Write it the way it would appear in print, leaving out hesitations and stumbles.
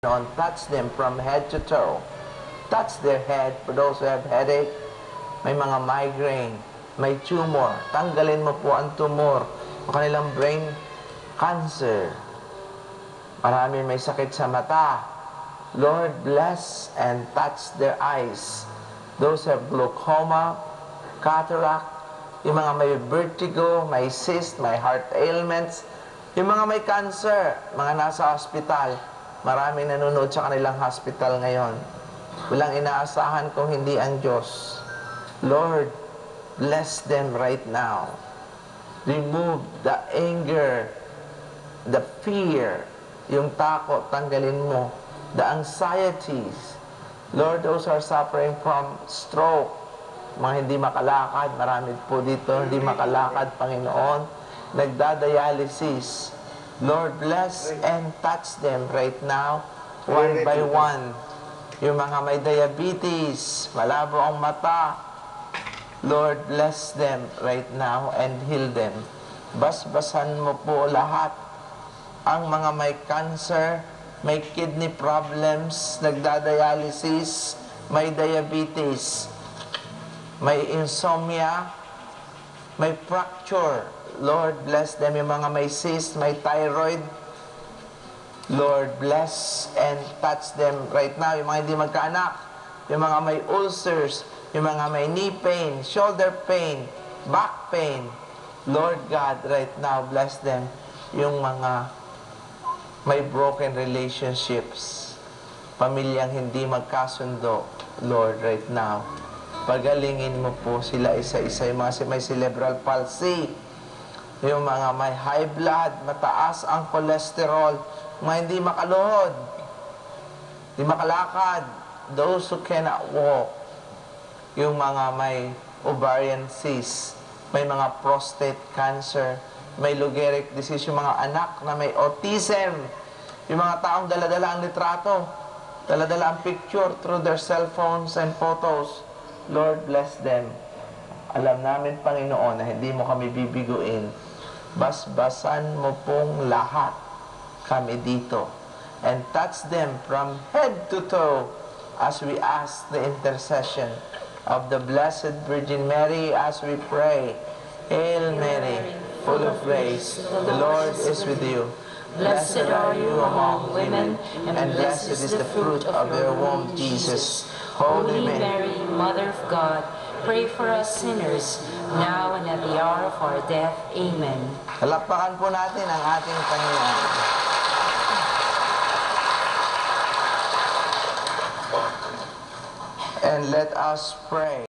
on, touch them from head to toe. Touch their head for those who have headache, may mga migraine, may tumor. Tanggalin mo po ang tumor, o kanilang brain cancer. Marami may sakit sa mata. Lord, bless and touch their eyes. Those who have glaucoma, cataract, yung mga may vertigo, may cyst, may heart ailments, yung mga may cancer, mga nasa hospital, maraming nanonood sa kanilang hospital ngayon. Walang inaasahan kung hindi ang Diyos. Lord, bless them right now. Remove the anger, the fear, yung takot, tanggalin mo. The anxieties. Lord, those who are suffering from stroke, mga hindi makalakad, marami po dito, hindi makalakad, Panginoon, nagdadialysis. Lord, bless and touch them right now, one by one. Yung mga may diabetes, malabo ang mata, Lord, bless them right now and heal them. Basbasan mo po lahat. Ang mga may cancer, may kidney problems, nagdadialysis, may diabetes, may insomnia, may fracture. Lord, bless them. Yung mga may cyst, may thyroid, Lord, bless and touch them right now. Yung mga hindi magkaanak, yung mga may ulcers, yung mga may knee pain, shoulder pain, back pain, Lord God, right now, bless them. Yung mga may broken relationships, pamilyang hindi magkasundo, Lord, right now, pagalingin mo po sila isa-isa. Yung mga may cerebral palsy, yung mga may high blood, mataas ang cholesterol, mga hindi makaluhod, hindi makalakad, those who cannot walk, yung mga may ovarian cyst, may mga prostate cancer, may Lou Gehrig disease, yung mga anak na may autism, yung mga taong daladala ang litrato, daladala ang picture through their cell phones and photos. Lord, bless them. Alam namin, Panginoon, na hindi mo kami bibiguin. Basbasan mo pong lahat kami dito. And touch them from head to toe as we ask the intercession of the Blessed Virgin Mary as we pray. Hail Mary, full of grace, the Lord is with you. Blessed are you among women, and blessed is the fruit of your womb, Jesus. Holy Mary, Mother of God, pray for us sinners, now and at the hour of our death. Amen. Palakpakan po natin ang ating Panginoon. And let us pray.